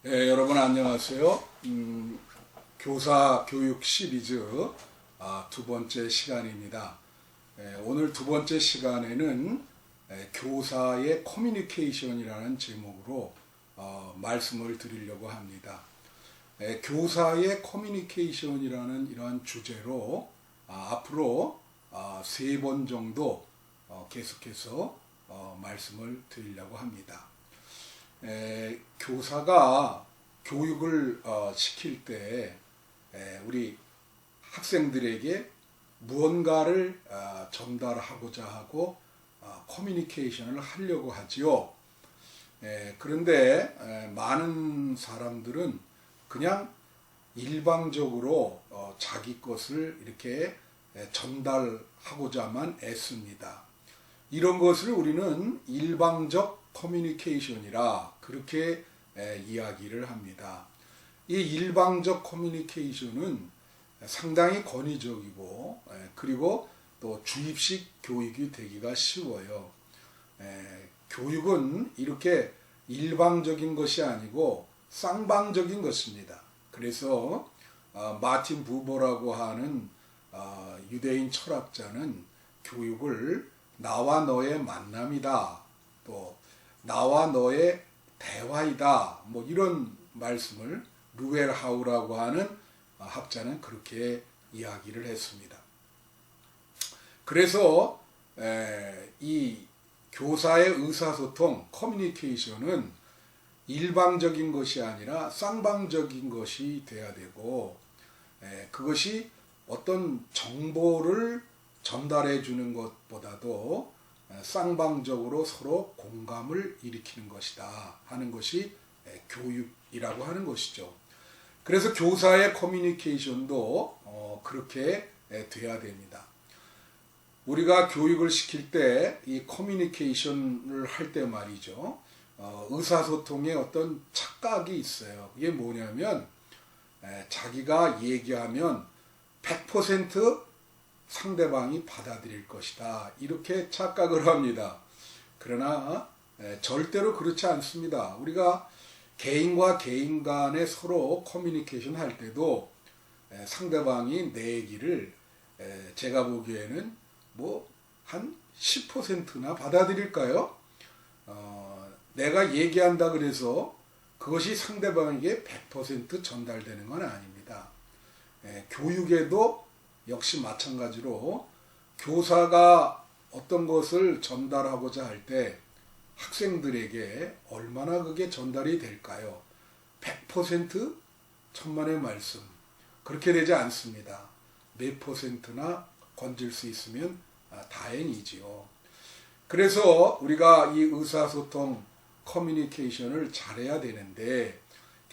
여러분 안녕하세요. 교사 교육 시리즈 두 번째 시간입니다. 오늘 두 번째 시간에는 교사의 커뮤니케이션이라는 제목으로 말씀을 드리려고 합니다. 교사의 커뮤니케이션이라는 이런 주제로 앞으로 세 번 정도 계속해서 말씀을 드리려고 합니다. 교사가 교육을 시킬 때 우리 학생들에게 무언가를 전달하고자 하고 커뮤니케이션을 하려고 하지요. 그런데 많은 사람들은 그냥 일방적으로 자기 것을 이렇게 전달하고자만 애씁니다. 이런 것을 우리는 일방적 커뮤니케이션이라 그렇게 이야기를 합니다. 이 일방적 커뮤니케이션은 상당히 권위적이고 그리고 또 주입식 교육이 되기가 쉬워요. 교육은 이렇게 일방적인 것이 아니고 쌍방적인 것입니다. 그래서 마틴 부버라고 하는 유대인 철학자는 교육을 나와 너의 만남이다, 또 나와 너의 대화이다, 뭐 이런 말씀을 루웰 하우라고 하는 학자는 그렇게 이야기를 했습니다. 그래서 이 교사의 의사소통, 커뮤니케이션은 일방적인 것이 아니라 쌍방적인 것이 돼야 되고, 그것이 어떤 정보를 전달해 주는 것보다도 쌍방적으로 서로 공감을 일으키는 것이다 하는 것이 교육이라고 하는 것이죠. 그래서 교사의 커뮤니케이션도 그렇게 돼야 됩니다. 우리가 교육을 시킬 때 이 커뮤니케이션을 할 때 말이죠. 의사소통에 어떤 착각이 있어요. 이게 뭐냐면 자기가 얘기하면 100% 상대방이 받아들일 것이다, 이렇게 착각을 합니다. 그러나 절대로 그렇지 않습니다. 우리가 개인과 개인 간에 서로 커뮤니케이션 할 때도 상대방이 내 얘기를 제가 보기에는 뭐 한 10%나 받아들일까요? 내가 얘기한다 그래서 그것이 상대방에게 100% 전달되는 건 아닙니다. 교육에도 역시 마찬가지로 교사가 어떤 것을 전달하고자 할 때 학생들에게 얼마나 그게 전달이 될까요? 100% 천만의 말씀, 그렇게 되지 않습니다. 몇 %나 건질 수 있으면 다행이지요. 그래서 우리가 이 의사소통 커뮤니케이션을 잘해야 되는데,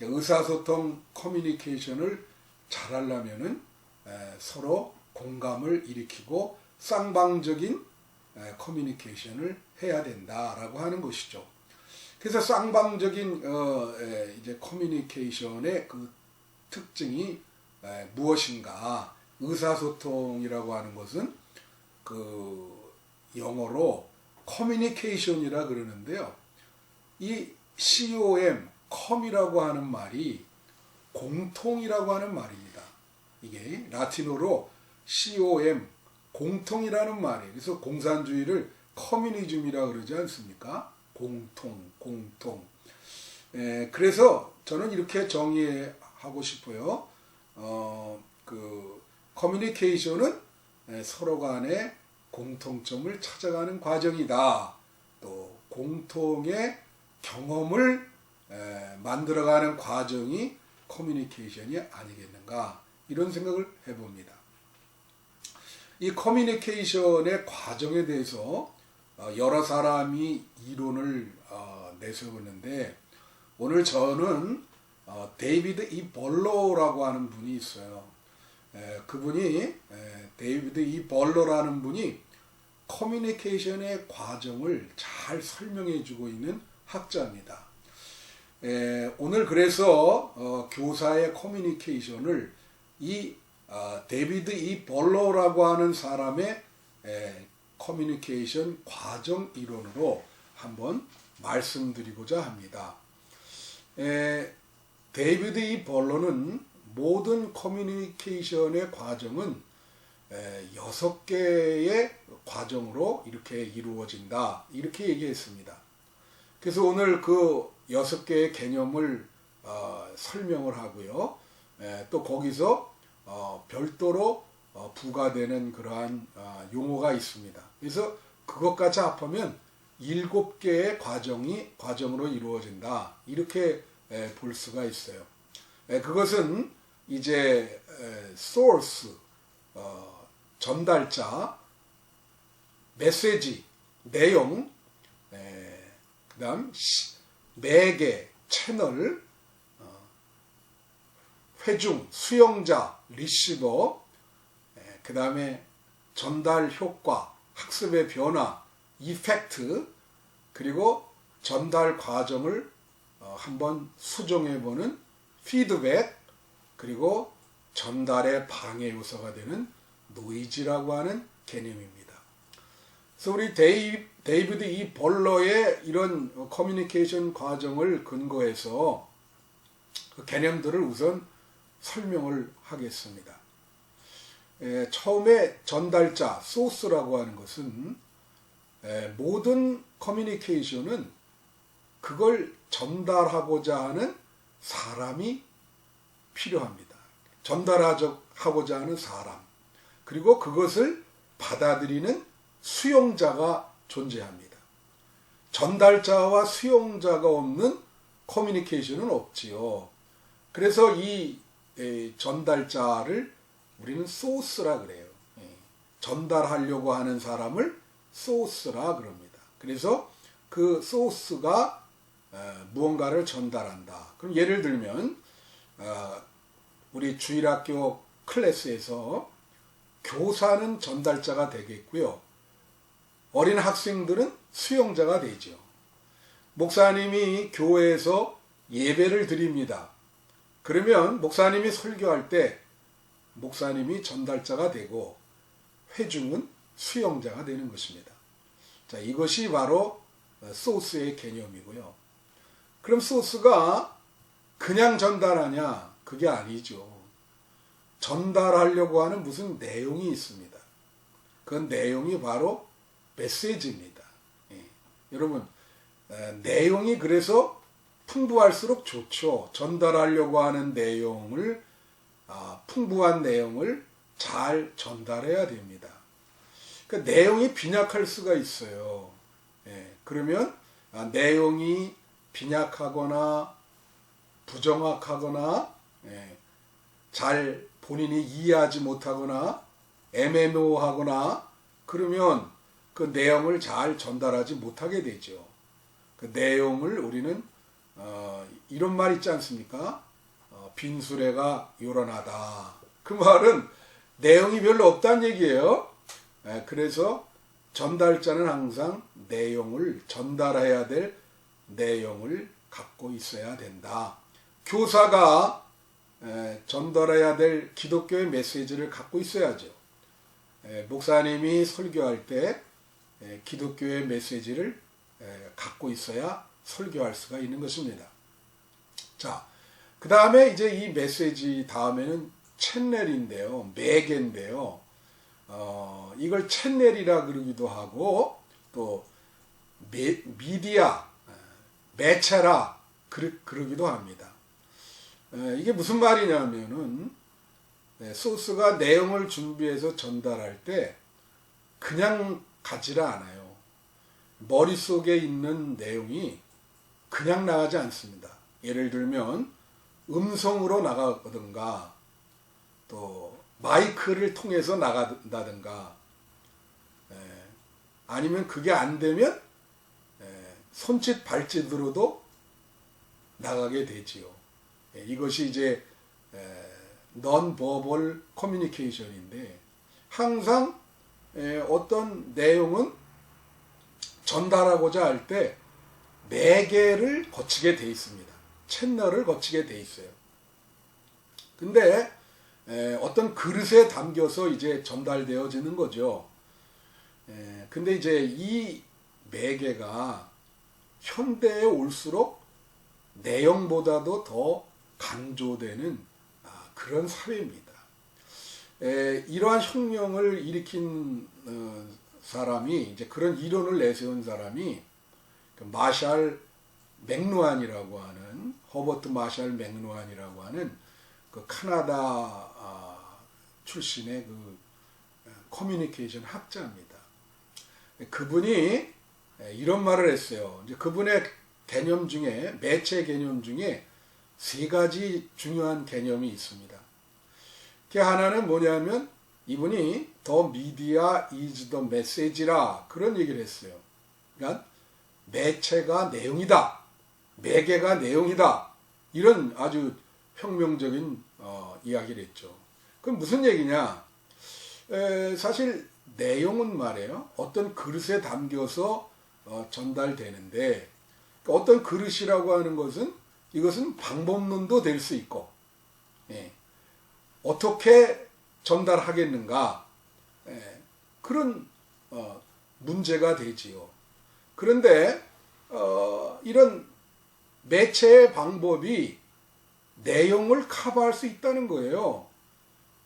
의사소통 커뮤니케이션을 잘하려면은 서로 공감을 일으키고 쌍방적인 커뮤니케이션을 해야 된다라고 하는 것이죠. 그래서 쌍방적인 이제 커뮤니케이션의 그 특징이 무엇인가? 의사소통이라고 하는 것은 그 영어로 커뮤니케이션이라 그러는데요. 이 com이라고 하는 말이 공통이라고 하는 말입니다. 이게 라틴어로 com, 공통이라는 말이에요. 그래서 공산주의를 커뮤니즘이라 그러지 않습니까? 공통. 그래서 저는 이렇게 정의하고 싶어요. 커뮤니케이션은 서로 간에 공통점을 찾아가는 과정이다. 또 공통의 경험을 만들어가는 과정이 커뮤니케이션이 아니겠는가, 이런 생각을 해봅니다. 이 커뮤니케이션의 과정에 대해서 여러 사람이 이론을 내세웠는데, 오늘 저는 데이비드 이 벌로라고 하는 분이 있어요. 그분이 데이비드 이 벌로라는 분이 커뮤니케이션의 과정을 잘 설명해 주고 있는 학자입니다. 오늘 그래서 교사의 커뮤니케이션을 이 데이비드 이 벌로라고 하는 사람의 커뮤니케이션 과정 이론으로 한번 말씀드리고자 합니다. 데이비드 이 벌러는 모든 커뮤니케이션의 과정은 6개의 과정으로 이렇게 이루어진다. 이렇게 얘기했습니다. 그래서 오늘 그 6개의 개념을 설명을 하고요. 또 거기서 별도로 부과되는 그러한 용어가 있습니다. 그래서 그것까지 합하면 7개의 과정으로 이루어진다. 이렇게 볼 수가 있어요. 그것은 이제 source, 전달자, 메시지, 내용, 그 다음 매개, 채널, 회중, 수용자, 리시버, 그 다음에 전달 효과, 학습의 변화, 이펙트, 그리고 전달 과정을 한번 수정해보는 피드백, 그리고 전달의 방해 요소가 되는 노이즈라고 하는 개념입니다. 그래서 우리 데이비드 이 벌러의 이런 커뮤니케이션 과정을 근거해서 그 개념들을 우선 설명을 하겠습니다. 처음에 전달자, 소스라고 하는 것은 모든 커뮤니케이션은 그걸 전달하고자 하는 사람이 필요합니다. 전달하고자 하는 사람, 그리고 그것을 받아들이는 수용자가 존재합니다. 전달자와 수용자가 없는 커뮤니케이션은 없지요. 그래서 이 전달자를 우리는 소스라 그래요. 전달하려고 하는 사람을 소스라 그럽니다. 그래서 그 소스가 무언가를 전달한다. 그럼 예를 들면 우리 주일학교 클래스에서 교사는 전달자가 되겠고요. 어린 학생들은 수용자가 되죠. 목사님이 교회에서 예배를 드립니다. 그러면 목사님이 설교할 때 목사님이 전달자가 되고 회중은 수용자가 되는 것입니다. 자, 이것이 바로 소스의 개념이고요. 그럼 소스가 그냥 전달하냐? 그게 아니죠. 전달하려고 하는 무슨 내용이 있습니다. 그 내용이 바로 메시지입니다. 여러분, 내용이 그래서 풍부할수록 좋죠. 전달하려고 하는 내용을, 풍부한 내용을 잘 전달해야 됩니다. 그 내용이 빈약할 수가 있어요. 그러면 내용이 빈약하거나 부정확하거나 잘 본인이 이해하지 못하거나 애매모호하거나 그러면 그 내용을 잘 전달하지 못하게 되죠. 그 내용을 우리는 이런 말 있지 않습니까? 빈수레가 요란하다. 그 말은 내용이 별로 없다는 얘기예요. 그래서 전달자는 항상 내용을 전달해야 될 내용을 갖고 있어야 된다. 교사가 전달해야 될 기독교의 메시지를 갖고 있어야죠. 목사님이 설교할 때 기독교의 메시지를 갖고 있어야 설교할 수가 있는 것입니다. 자, 그 다음에 이제 이 메시지 다음에는 채널인데요, 매개인데요. 이걸 채널이라 그러기도 하고 또 미디어, 매체라 그러기도 합니다. 이게 무슨 말이냐면은 소스가 내용을 준비해서 전달할 때 그냥 가지를 않아요. 머릿속에 있는 내용이 그냥 나가지 않습니다. 예를 들면 음성으로 나가든가 또 마이크를 통해서 나간다든가 아니면 그게 안 되면 손짓 발짓으로도 나가게 되지요. 이것이 이제 non-verbal communication인데 항상 어떤 내용은 전달하고자 할 때 매개를 거치게 돼 있습니다. 채널을 거치게 돼 있어요. 근데 어떤 그릇에 담겨서 이제 전달되어지는 거죠. 근데 이제 이 매개가 현대에 올수록 내용보다도 더 강조되는 그런 사회입니다. 이러한 혁명을 일으킨 사람이 이제 그런 이론을 내세운 사람이 그 마샬 맥루한이라고 하는 허버트 마샬 맥루한이라고 하는 그 카나다 출신의 그 커뮤니케이션 학자입니다. 그분이 이런 말을 했어요. 이제 그분의 개념 중에 매체 개념 중에 세 가지 중요한 개념이 있습니다. 그 하나는 뭐냐면 이분이 The media is the message라 그런 얘기를 했어요. 그러니까 매체가 내용이다. 매개가 내용이다. 이런 아주 혁명적인 이야기를 했죠. 그럼 무슨 얘기냐? 사실 내용은 말이에요. 어떤 그릇에 담겨서 전달되는데 어떤 그릇이라고 하는 것은 이것은 방법론도 될 수 있고 어떻게 전달하겠는가 그런 문제가 되지요. 그런데 이런 매체의 방법이 내용을 커버할 수 있다는 거예요.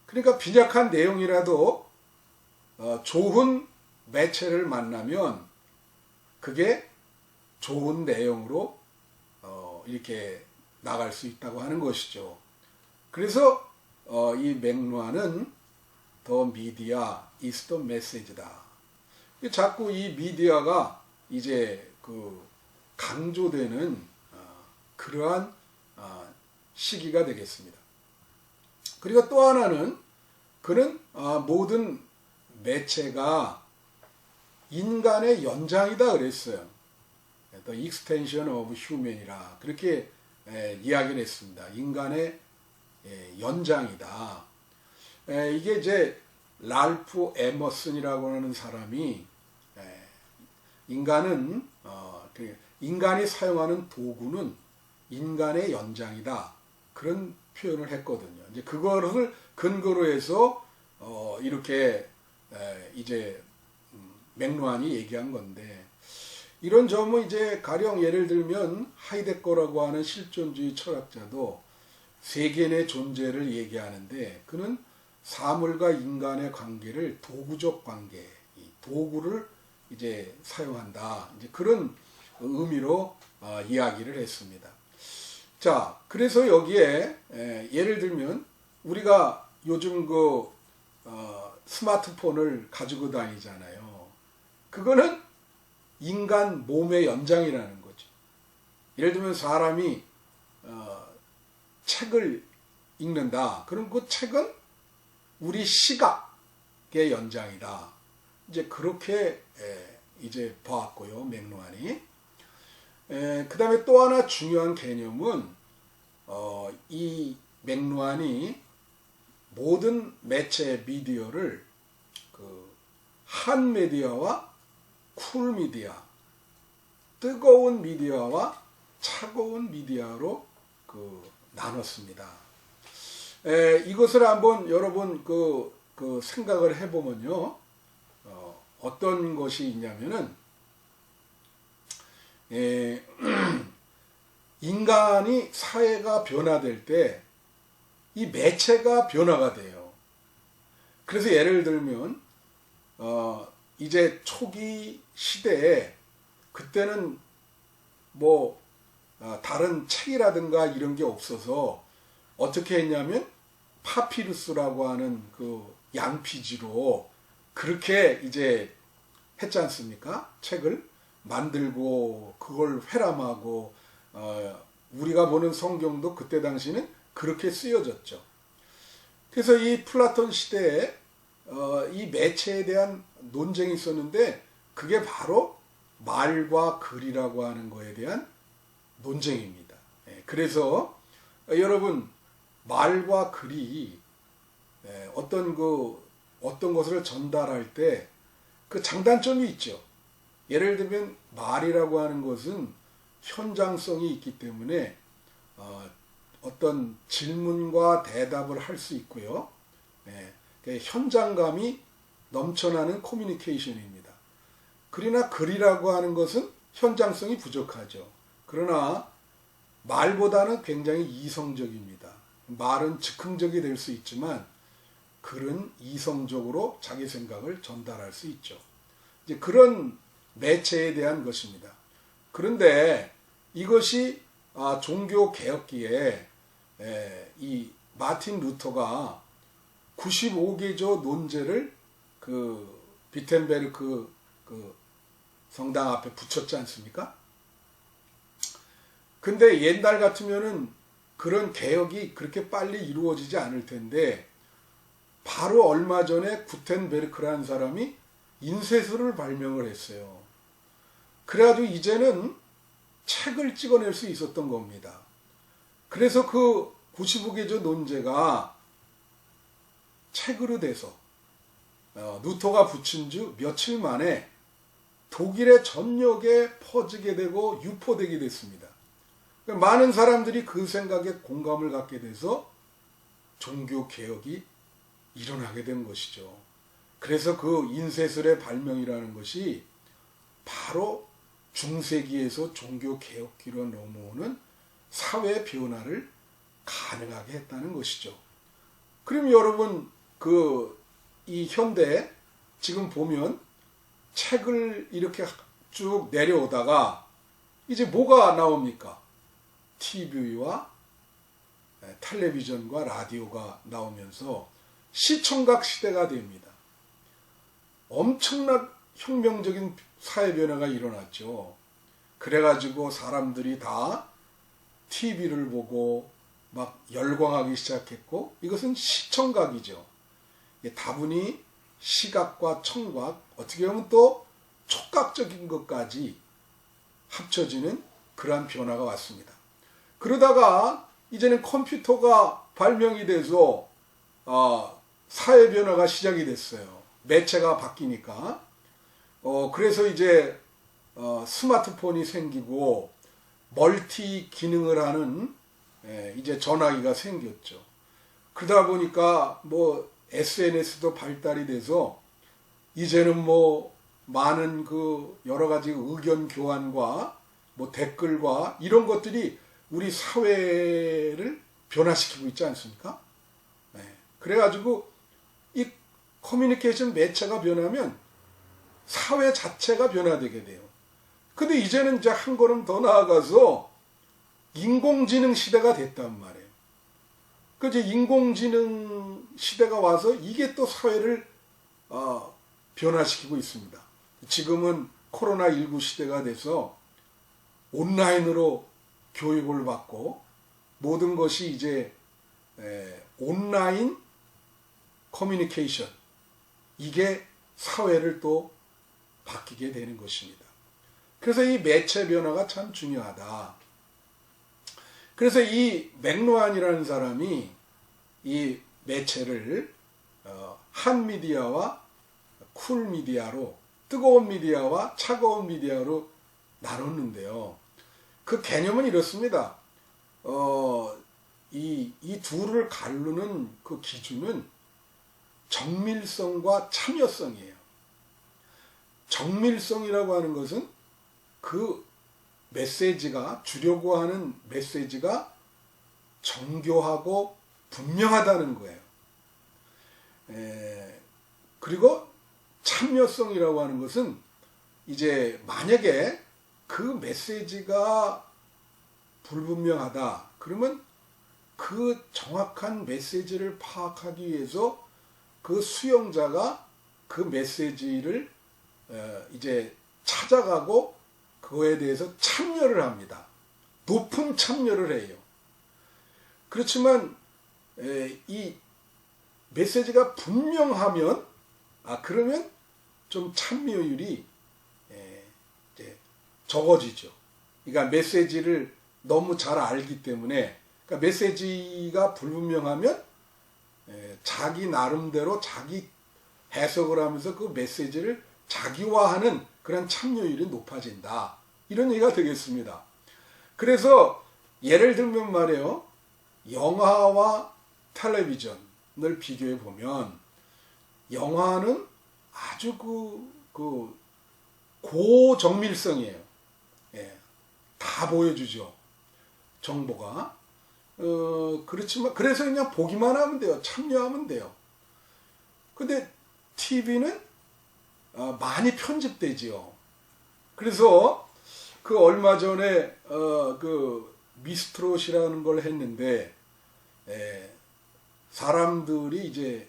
그러니까 빈약한 내용이라도 좋은 매체를 만나면 그게 좋은 내용으로 이렇게 나갈 수 있다고 하는 것이죠. 그래서 이 맥루한은 The media is the message다. 자꾸 이 미디어가 이제 그 강조되는 그러한 시기가 되겠습니다. 그리고 또 하나는 그는 모든 매체가 인간의 연장이다 그랬어요. The extension of human이라 그렇게 이야기를 했습니다. 인간의 연장이다. 이게 이제 랄프 에머슨이라고 하는 사람이 인간이 사용하는 도구는 인간의 연장이다. 그런 표현을 했거든요. 이제 그거를 근거로 해서 이렇게 이제 맥루한이 얘기한 건데 이런 점은 이제 가령 예를 들면 하이데거라고 하는 실존주의 철학자도 세계의 존재를 얘기하는데 그는 사물과 인간의 관계를 도구적 관계, 도구를 이제 사용한다. 이제 그런 의미로 이야기를 했습니다. 자, 그래서 여기에 예를 들면 우리가 요즘 그 스마트폰을 가지고 다니잖아요. 그거는 인간 몸의 연장이라는 거죠. 예를 들면 사람이 책을 읽는다. 그럼 그 책은 우리 시각의 연장이다. 이제 그렇게 이제 보았고요, 맥루한이. 그 다음에 또 하나 중요한 개념은 이 맥루한이 모든 매체 미디어를 한 미디어와 쿨 미디어, 뜨거운 미디어와 차가운 미디어로 나눴습니다. 이것을 한번 여러분 그 생각을 해보면요, 어떤 것이 있냐면은 인간이 사회가 변화될 때 이 매체가 변화가 돼요. 그래서 예를 들면 이제 초기 시대에 그때는 뭐 다른 책이라든가 이런 게 없어서 어떻게 했냐면 파피루스라고 하는 그 양피지로 그렇게 이제 했지 않습니까? 책을 만들고 그걸 회람하고 우리가 보는 성경도 그때 당시는 그렇게 쓰여졌죠. 그래서 이 플라톤 시대에 이 매체에 대한 논쟁이 있었는데 그게 바로 말과 글이라고 하는 거에 대한 논쟁입니다. 그래서 여러분 말과 글이 어떤 것을 전달할 때 그 장단점이 있죠. 예를 들면 말이라고 하는 것은 현장성이 있기 때문에 어떤 질문과 대답을 할 수 있고요. 현장감이 넘쳐나는 커뮤니케이션입니다. 그러나 글이라고 하는 것은 현장성이 부족하죠. 그러나 말보다는 굉장히 이성적입니다. 말은 즉흥적이 될 수 있지만 글은 이성적으로 자기 생각을 전달할 수 있죠. 이제 그런 매체에 대한 것입니다. 그런데 이것이 종교 개혁기에 이 마틴 루터가 95개조 논제를 그 비텐베르크 그 성당 앞에 붙였지 않습니까? 근데 옛날 같으면은 그런 개혁이 그렇게 빨리 이루어지지 않을 텐데 바로 얼마 전에 구텐베르크라는 사람이 인쇄술을 발명을 했어요. 그래가지고 이제는 책을 찍어낼 수 있었던 겁니다. 그래서 그 95개조 논제가 책으로 돼서 루터가 붙인 지 며칠 만에 독일의 전역에 퍼지게 되고 유포되게 됐습니다. 많은 사람들이 그 생각에 공감을 갖게 돼서 종교개혁이 일어나게 된 것이죠. 그래서 그 인쇄술의 발명이라는 것이 바로 중세기에서 종교개혁기로 넘어오는 사회 변화를 가능하게 했다는 것이죠. 그럼 여러분 이 현대 지금 보면 책을 이렇게 쭉 내려오다가 이제 뭐가 나옵니까? TV와 텔레비전과 라디오가 나오면서 시청각 시대가 됩니다. 엄청난 혁명적인 사회 변화가 일어났죠. 그래가지고 사람들이 다 TV를 보고 막 열광하기 시작했고, 이것은 시청각이죠. 다분히 시각과 청각, 어떻게 보면 또 촉각적인 것까지 합쳐지는 그러한 변화가 왔습니다. 그러다가 이제는 컴퓨터가 발명이 돼서 사회 변화가 시작이 됐어요. 매체가 바뀌니까. 그래서 이제 스마트폰이 생기고 멀티 기능을 하는 이제 전화기가 생겼죠. 그러다 보니까 뭐 SNS도 발달이 돼서 이제는 뭐 많은 그 여러 가지 의견 교환과 뭐 댓글과 이런 것들이 우리 사회를 변화시키고 있지 않습니까? 그래가지고 이 커뮤니케이션 매체가 변하면 사회 자체가 변화되게 돼요. 근데 이제는 이제 한 걸음 더 나아가서 인공지능 시대가 됐단 말이에요. 그 이제 인공지능 시대가 와서 이게 또 사회를 변화시키고 있습니다. 지금은 코로나19 시대가 돼서 온라인으로 교육을 받고 모든 것이 이제 온라인 커뮤니케이션, 이게 사회를 또 바뀌게 되는 것입니다. 그래서 이 매체 변화가 참 중요하다. 그래서 이 맥루한이라는 사람이 이 매체를 한 미디어와 쿨 미디어로, 뜨거운 미디어와 차가운 미디어로 나눴는데요. 그 개념은 이렇습니다. 이 둘을 가르는 그 기준은 정밀성과 참여성이에요. 정밀성이라고 하는 것은 그 메시지가, 주려고 하는 메시지가 정교하고 분명하다는 거예요. 그리고 참여성이라고 하는 것은 이제 만약에 그 메시지가 불분명하다 그러면 그 정확한 메시지를 파악하기 위해서 그 수용자가 그 메시지를 이제 찾아가고 그거에 대해서 참여를 합니다. 높은 참여를 해요. 그렇지만 이 메시지가 분명하면 그러면 좀 참여율이 이제 적어지죠. 그러니까 메시지를 너무 잘 알기 때문에, 그러니까 메시지가 불분명하면 자기 나름대로 자기 해석을 하면서 그 메시지를 자기화하는 그런 참여율이 높아진다. 이런 얘기가 되겠습니다. 그래서 예를 들면 말이에요. 영화와 텔레비전을 비교해 보면 영화는 아주 고정밀성이에요. 다 보여주죠. 정보가. 그렇지만 그래서 그냥 보기만 하면 돼요. 참여하면 돼요. 근데 TV는 많이 편집되지요. 그래서 그 얼마 전에 그 미스트롯이라는 걸 했는데 사람들이 이제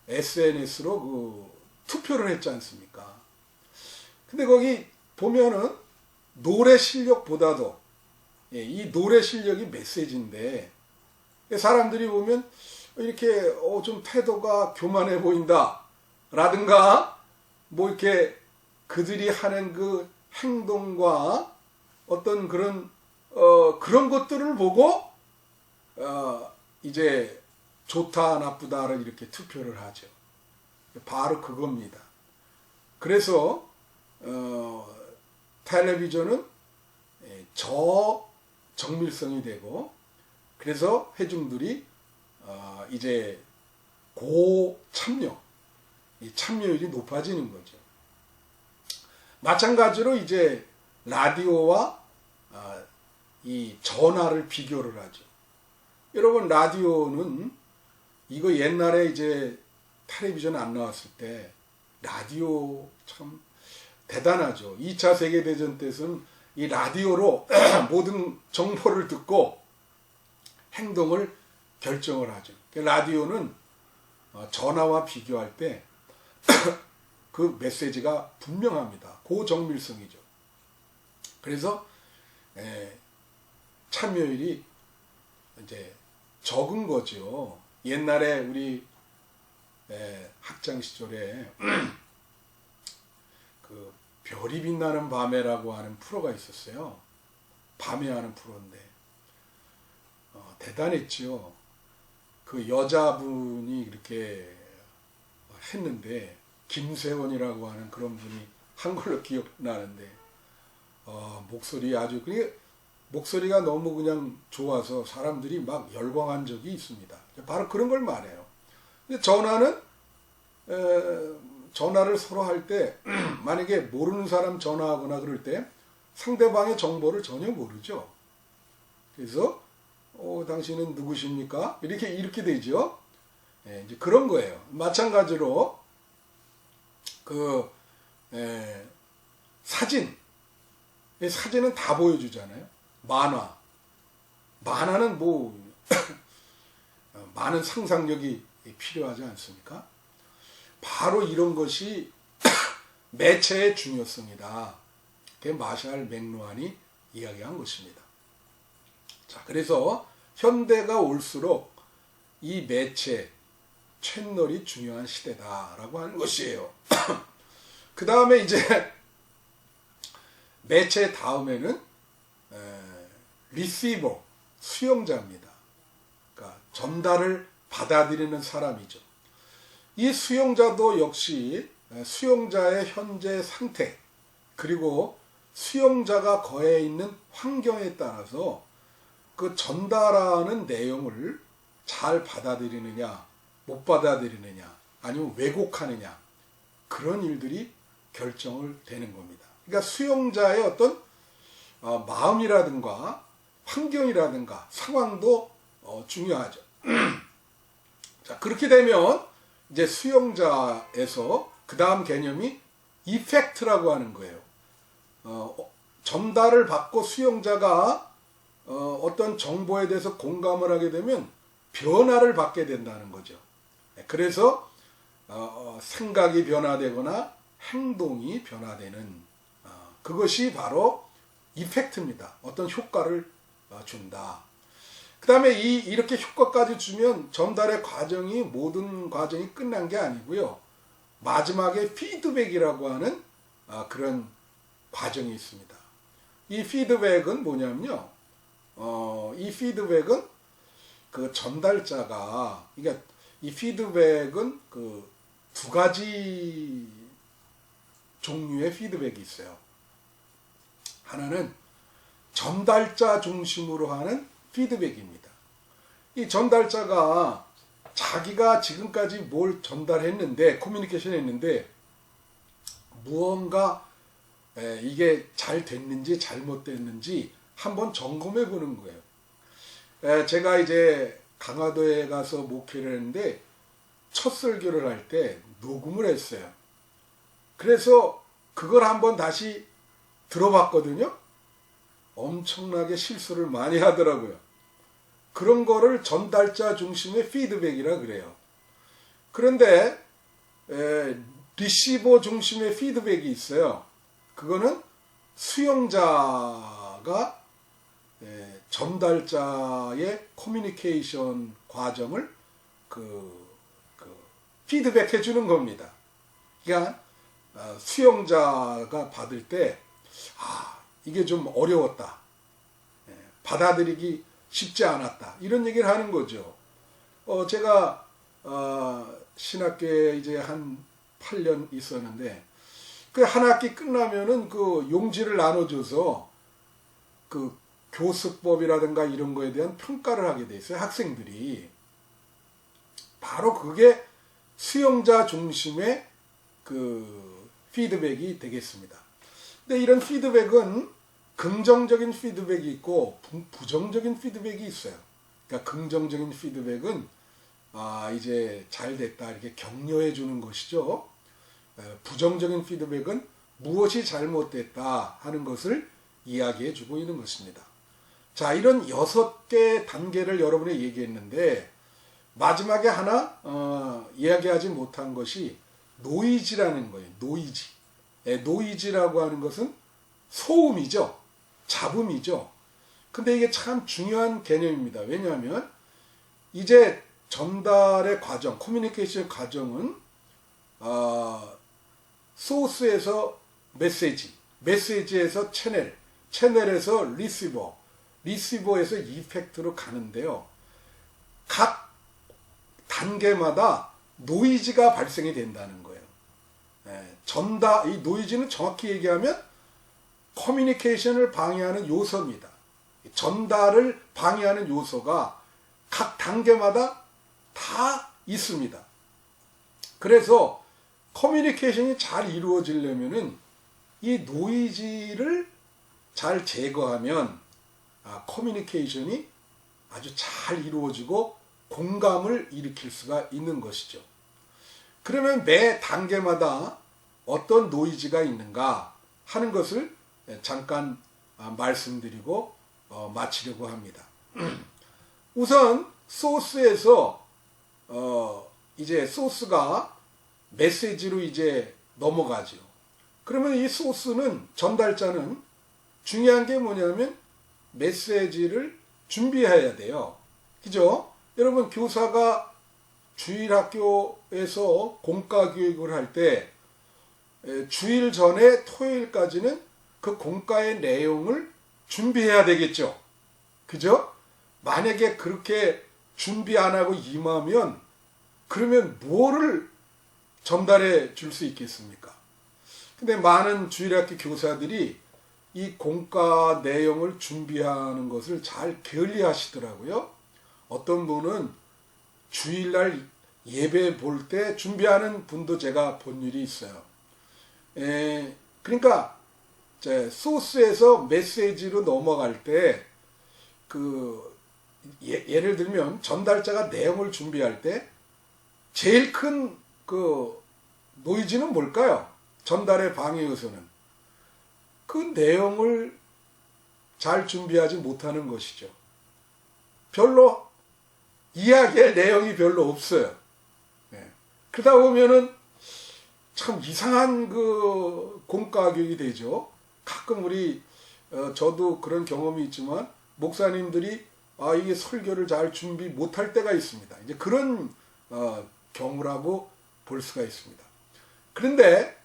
SNS로 그 투표를 했지 않습니까? 근데 거기 보면은 노래 실력보다도 이 노래 실력이 메시지인데 사람들이 보면 이렇게 좀 태도가 교만해 보인다 라든가 뭐 이렇게 그들이 하는 그 행동과 어떤 그런 그런 것들을 보고 이제 좋다 나쁘다를 이렇게 투표를 하죠. 바로 그겁니다. 그래서 텔레비전은 저정밀성이 되고 그래서 회중들이 이제 고참여, 이 참여율이 높아지는 거죠. 마찬가지로 이제 라디오와 이 전화를 비교를 하죠. 여러분 라디오는 이거 옛날에 이제 텔레비전 안 나왔을 때 라디오 참 대단하죠. 2차 세계대전 때는 이 라디오로 모든 정보를 듣고 행동을 결정을 하죠. 라디오는 전화와 비교할 때 그 메시지가 분명합니다. 고정밀성이죠. 그래서 참여율이 이제 적은 거죠. 옛날에 우리 학창 시절에 그 별이 빛나는 밤에라고 하는 프로가 있었어요. 밤에 하는 프로인데 대단했죠. 그 여자분이 이렇게 했는데 김세원이라고 하는 그런 분이 한 걸로 기억나는데 목소리 아주 그게 목소리가 너무 그냥 좋아서 사람들이 막 열광한 적이 있습니다. 바로 그런 걸 말해요. 근데 전화를 서로 할 때 만약에 모르는 사람 전화하거나 그럴 때 상대방의 정보를 전혀 모르죠. 그래서 당신은 누구십니까? 이렇게 되죠. 이제 그런 거예요. 마찬가지로 사진은 다 보여주잖아요. 만화는 뭐 많은 상상력이 필요하지 않습니까? 바로 이런 것이 매체의 중요성이다. 그게 마샬 맥루한이 이야기한 것입니다. 자, 그래서 현대가 올수록 이 매체, 채널이 중요한 시대다라고 하는 것이에요. 그 다음에 이제 매체 다음에는 리시버, 수용자입니다. 그러니까 전달을 받아들이는 사람이죠. 이 수용자도 역시 수용자의 현재 상태 그리고 수용자가 거해 있는 환경에 따라서 그 전달하는 내용을 잘 받아들이느냐 못 받아들이느냐 아니면 왜곡하느냐 그런 일들이 결정을 되는 겁니다. 그러니까 수용자의 어떤 마음이라든가 환경이라든가 상황도 중요하죠. 자, 그렇게 되면 이제 수용자에서 그 다음 개념이 이펙트라고 하는 거예요. 전달을 받고 수용자가 어떤 정보에 대해서 공감을 하게 되면 변화를 받게 된다는 거죠. 그래서 생각이 변화되거나 행동이 변화되는 그것이 바로 이펙트입니다. 어떤 효과를 준다. 그 다음에 이렇게 효과까지 주면 전달의 과정이 모든 과정이 끝난 게 아니고요. 마지막에 피드백이라고 하는 그런 과정이 있습니다. 이 피드백은 뭐냐면요. 이 피드백은 그 전달자가 그러니까 이 피드백은 그 두 가지 종류의 피드백이 있어요. 하나는 전달자 중심으로 하는 피드백입니다. 이 전달자가 자기가 지금까지 뭘 전달했는데 커뮤니케이션 했는데 무언가 이게 잘 됐는지 잘못됐는지 한번 점검해 보는 거예요. 제가 이제 강화도에 가서 목회를 했는데 첫 설교를 할 때 녹음을 했어요. 그래서 그걸 한번 다시 들어봤거든요. 엄청나게 실수를 많이 하더라고요. 그런 거를 전달자 중심의 피드백이라 그래요. 그런데 리시버 중심의 피드백이 있어요. 그거는 수용자가 전달자의 커뮤니케이션 과정을 피드백해 주는 겁니다. 그러니까 수용자가 받을 때 이게 좀 어려웠다. 받아들이기 쉽지 않았다. 이런 얘기를 하는 거죠. 제가 신학교에 이제 한 8년 있었는데 그 한 학기 끝나면은 그 용지를 나눠줘서 그 교수법이라든가 이런 거에 대한 평가를 하게 돼 있어요. 학생들이. 바로 그게 수용자 중심의 그 피드백이 되겠습니다. 근데 이런 피드백은 긍정적인 피드백이 있고 부정적인 피드백이 있어요. 그러니까 긍정적인 피드백은 이제 잘 됐다 이렇게 격려해 주는 것이죠. 부정적인 피드백은 무엇이 잘못됐다 하는 것을 이야기해 주고 있는 것입니다. 자, 이런 6개 단계를 여러분에 얘기했는데 마지막에 하나 이야기하지 못한 것이 노이즈라는 거예요. 노이즈. 노이즈라고 하는 것은 소음이죠. 잡음이죠. 근데 이게 참 중요한 개념입니다. 왜냐하면 이제 전달의 과정, 커뮤니케이션 과정은 소스에서 메시지, 메시지에서 채널, 채널에서 리시버, 리시버에서 이펙트로 가는데요. 각 단계마다 노이즈가 발생이 된다는 거예요. 이 노이즈는 정확히 얘기하면 커뮤니케이션을 방해하는 요소입니다. 전달을 방해하는 요소가 각 단계마다 다 있습니다. 그래서 커뮤니케이션이 잘 이루어지려면은 이 노이즈를 잘 제거하면 커뮤니케이션이 아주 잘 이루어지고 공감을 일으킬 수가 있는 것이죠. 그러면 매 단계마다 어떤 노이즈가 있는가 하는 것을 잠깐 말씀드리고 마치려고 합니다. 우선 소스에서 이제 소스가 메시지로 이제 넘어가죠. 그러면 이 소스는 전달자는 중요한 게 뭐냐면 메시지를 준비해야 돼요. 그죠? 여러분 교사가 주일학교에서 공과교육을 할 때 주일 전에 토요일까지는 그 공과의 내용을 준비해야 되겠죠. 그죠? 만약에 그렇게 준비 안 하고 임하면 그러면 뭐를 전달해 줄 수 있겠습니까? 근데 많은 주일학교 교사들이 이 공과 내용을 준비하는 것을 잘 게을리하시더라고요. 어떤 분은 주일날 예배 볼 때 준비하는 분도 제가 본 일이 있어요. 그러니까 소스에서 메시지로 넘어갈 때 예를 들면 전달자가 내용을 준비할 때 제일 큰 노이즈는 뭘까요? 전달의 방해 요소는 그 내용을 잘 준비하지 못하는 것이죠. 별로 이야기할 내용이 별로 없어요. 그러다 보면은 참 이상한 공과 교육이 되죠. 가끔 저도 그런 경험이 있지만 목사님들이 이게 설교를 잘 준비 못할 때가 있습니다. 이제 그런 경우라고 볼 수가 있습니다. 그런데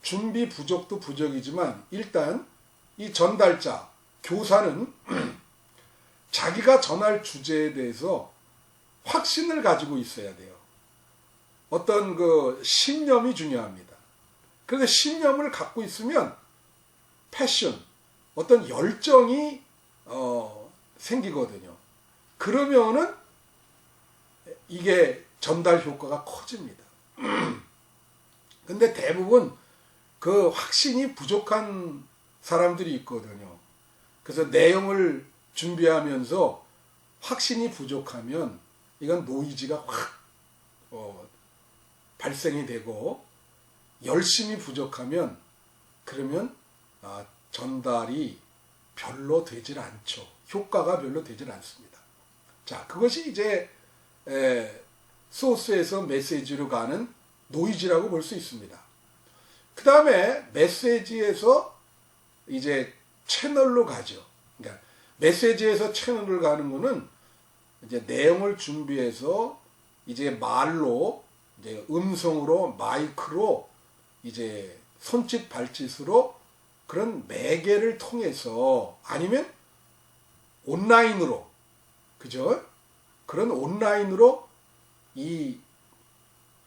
준비 부족도 부족이지만 일단 이 전달자, 교사는 자기가 전할 주제에 대해서 확신을 가지고 있어야 돼요. 어떤 신념이 중요합니다. 그래서 신념을 갖고 있으면 패션, 어떤 열정이 생기거든요. 그러면은 이게 전달 효과가 커집니다. 근데 대부분 그 확신이 부족한 사람들이 있거든요. 그래서 내용을 준비하면서 확신이 부족하면 이건 노이즈가 확 발생이 되고, 열심이 부족하면 그러면 전달이 별로 되질 않죠. 효과가 별로 되질 않습니다. 자, 그것이 이제 소스에서 메시지로 가는 노이즈라고 볼 수 있습니다. 그 다음에 메시지에서 이제 채널로 가죠. 그러니까 메시지에서 채널을 가는 거는 이제 내용을 준비해서 이제 말로, 이제 음성으로, 마이크로, 이제 손짓 발짓으로 그런 매개를 통해서, 아니면 온라인으로, 그죠? 그런 온라인으로 이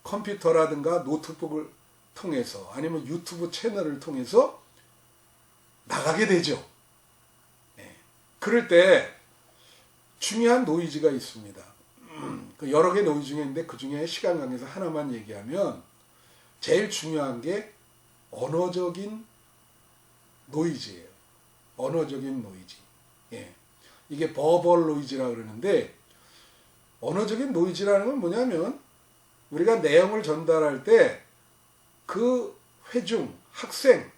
컴퓨터라든가 노트북을 통해서, 아니면 유튜브 채널을 통해서 나가게 되죠. 네. 그럴 때 중요한 노이즈가 있습니다. 여러 개 노이즈 중에 있는데 그 중에 시간 관계에서 하나만 얘기하면, 제일 중요한 게 언어적인 노이즈예요. 언어적인 노이즈. 예. 이게 버벌 노이즈라고 그러는데, 언어적인 노이즈라는 건 뭐냐면, 우리가 내용을 전달할 때 그 회중, 학생,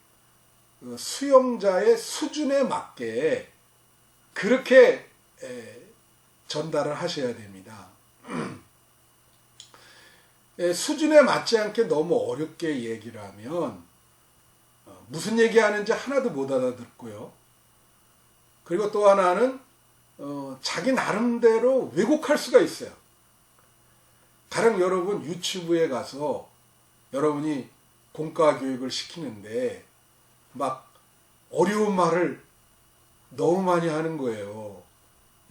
수용자의 수준에 맞게 그렇게 전달을 하셔야 됩니다. 수준에 맞지 않게 너무 어렵게 얘기를 하면 무슨 얘기하는지 하나도 못 알아듣고요. 그리고 또 하나는 자기 나름대로 왜곡할 수가 있어요. 가령 여러분 유튜브에 가서 여러분이 공과 교육을 시키는데 막 어려운 말을 너무 많이 하는 거예요.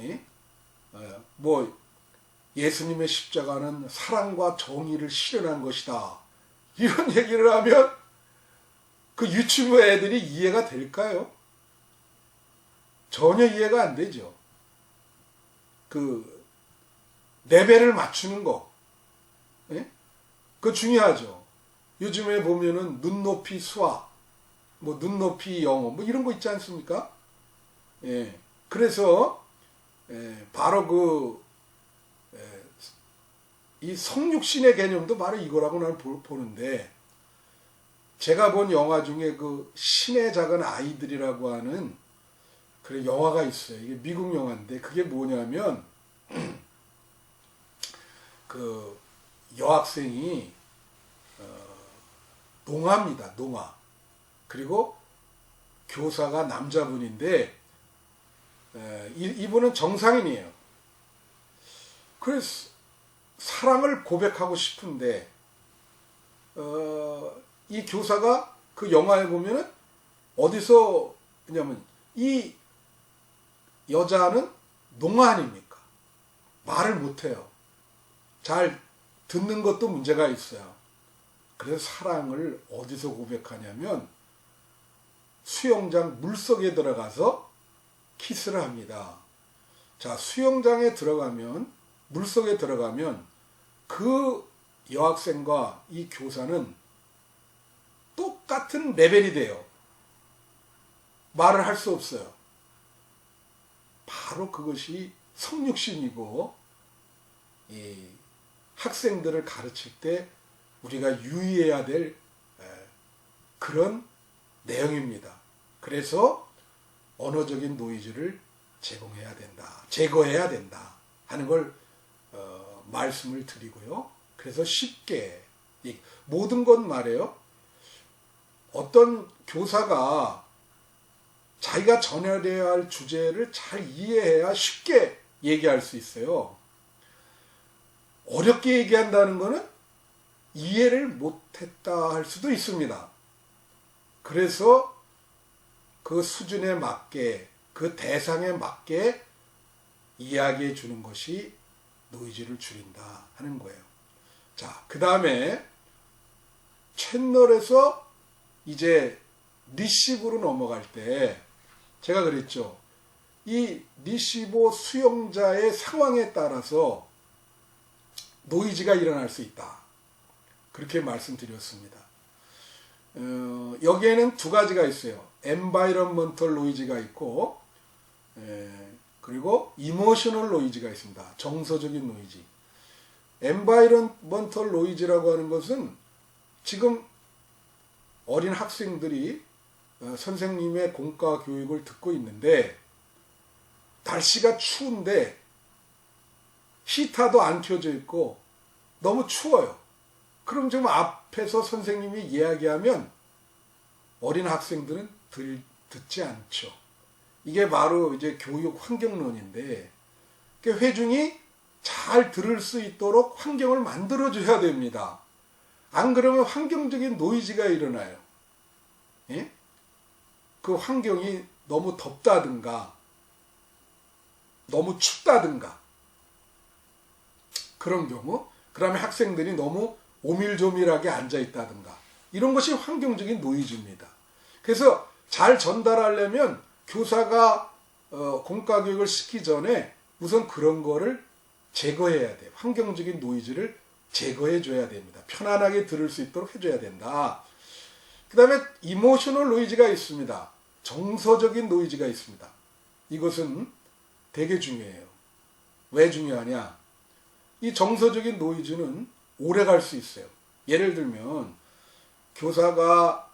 예? 뭐 예수님의 십자가는 사랑과 정의를 실현한 것이다, 이런 얘기를 하면 그 유튜브 애들이 이해가 될까요? 전혀 이해가 안 되죠. 그 레벨을 맞추는 거, 예? 그거 중요하죠. 요즘에 보면은 눈높이 수학, 뭐 눈높이 영어, 뭐 이런 거 있지 않습니까? 예. 그래서 바로 이 성육신의 개념도 바로 이거라고 나는 보는데, 제가 본 영화 중에 그 신의 작은 아이들이라고 하는 그런 영화가 있어요. 이게 미국 영화인데, 그게 뭐냐면 그 여학생이 농아입니다. 농아. 그리고 교사가 남자분인데 이분은 정상인이에요. 그래서 사랑을 고백하고 싶은데 이 교사가 그 영화에 보면은 어디서 그냐면, 이 여자는 농아 아닙니까? 말을 못해요. 잘 듣는 것도 문제가 있어요. 그래서 사랑을 어디서 고백하냐면 수영장 물속에 들어가서 키스를 합니다. 자, 수영장에 들어가면, 물속에 들어가면 그 여학생과 이 교사는 똑같은 레벨이 돼요. 말을 할 수 없어요. 바로 그것이 성육신이고, 이 학생들을 가르칠 때 우리가 유의해야 될 그런 내용입니다. 그래서 언어적인 노이즈를 제거해야 된다 하는 걸 말씀을 드리고요. 그래서 쉽게 모든 것 말이에요. 어떤 교사가 자기가 전해야 할 주제를 잘 이해해야 쉽게 얘기할 수 있어요. 어렵게 얘기한다는 것은 이해를 못했다 할 수도 있습니다. 그래서 그 수준에 맞게, 그 대상에 맞게 이야기해 주는 것이 노이즈를 줄인다 하는 거예요. 자, 그 다음에 채널에서 이제 리시브로 넘어갈 때 제가 그랬죠. 이 리시버 수용자의 상황에 따라서 노이즈가 일어날 수 있다. 그렇게 말씀드렸습니다. 여기에는 두 가지가 있어요. environmental 노이즈가 있고, 그 그리고 이모셔널 노이즈가 있습니다. 정서적인 노이즈. 엔바이런먼털 노이즈라고 하는 것은 지금 어린 학생들이 선생님의 공과 교육을 듣고 있는데 날씨가 추운데 히터도 안 켜져 있고 너무 추워요. 그럼 지금 앞에서 선생님이 이야기하면 어린 학생들은 듣지 않죠. 이게 바로 이제 교육 환경론인데 회중이 잘 들을 수 있도록 환경을 만들어줘야 됩니다. 안 그러면 환경적인 노이즈가 일어나요. 예? 그 환경이 너무 덥다든가 너무 춥다든가 그런 경우, 그 다음에 학생들이 너무 오밀조밀하게 앉아있다든가 이런 것이 환경적인 노이즈입니다. 그래서 잘 전달하려면 교사가 공과교육을 시키기 전에 우선 그런 거를 제거해야 돼요. 환경적인 노이즈를 제거해 줘야 됩니다. 편안하게 들을 수 있도록 해줘야 된다. 그 다음에 이모셔널 노이즈가 있습니다. 정서적인 노이즈가 있습니다. 이것은 되게 중요해요. 왜 중요하냐? 이 정서적인 노이즈는 오래 갈 수 있어요. 예를 들면 교사가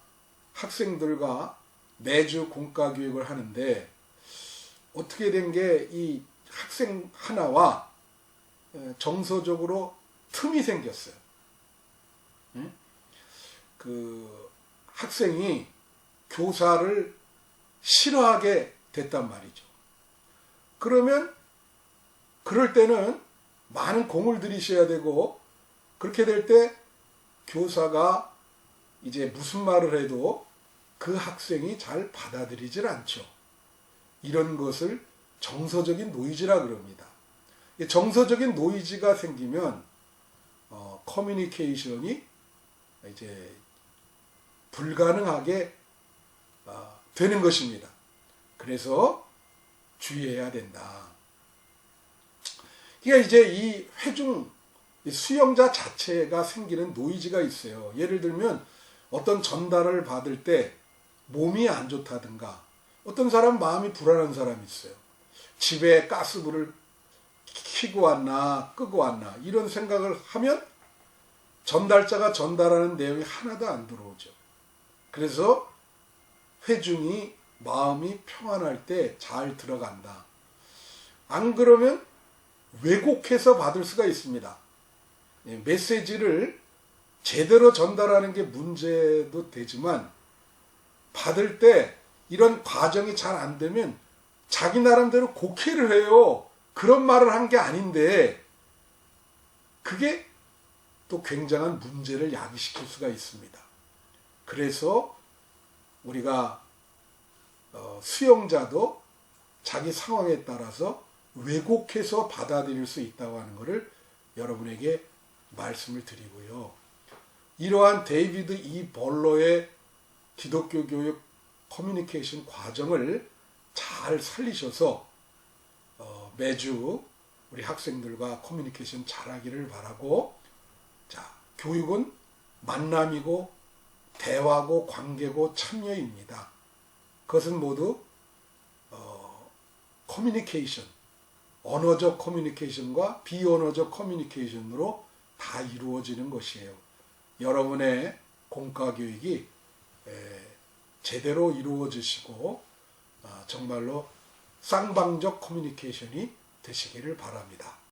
학생들과 매주 공과교육을 하는데 어떻게 된 게 이 학생 하나와 정서적으로 틈이 생겼어요. 그 학생이 교사를 싫어하게 됐단 말이죠. 그러면 그럴 때는 많은 공을 들이셔야 되고 그렇게 될 때 교사가 이제 무슨 말을 해도 그 학생이 잘 받아들이질 않죠. 이런 것을 정서적인 노이즈라 그럽니다. 정서적인 노이즈가 생기면 커뮤니케이션이 이제 불가능하게 되는 것입니다. 그래서 주의해야 된다. 그러니까 이제 이 회중 수용자 자체가 생기는 노이즈가 있어요. 예를 들면 어떤 전달을 받을 때 몸이 안 좋다든가 어떤 사람 마음이 불안한 사람이 있어요. 집에 가스불을 켜고 왔나 끄고 왔나 이런 생각을 하면 전달자가 전달하는 내용이 하나도 안 들어오죠. 그래서 회중이 마음이 평안할 때 잘 들어간다. 안 그러면 왜곡해서 받을 수가 있습니다. 메시지를 제대로 전달하는 게 문제도 되지만 받을 때 이런 과정이 잘 안 되면 자기 나름대로 곡해를 해요. 그런 말을 한 게 아닌데 그게 또 굉장한 문제를 야기시킬 수가 있습니다. 그래서 우리가 수용자도 자기 상황에 따라서 왜곡해서 받아들일 수 있다고 하는 것을 여러분에게 말씀을 드리고요. 이러한 데이비드 E. 벌러의 기독교 교육 커뮤니케이션 과정을 잘 살리셔서 매주 우리 학생들과 커뮤니케이션 잘하기를 바라고, 자, 교육은 만남이고 대화고 관계고 참여입니다. 그것은 모두 커뮤니케이션, 언어적 커뮤니케이션과 비언어적 커뮤니케이션으로 다 이루어지는 것이에요. 여러분의 공과교육이 제대로 이루어지시고 정말로 쌍방적 커뮤니케이션이 되시기를 바랍니다.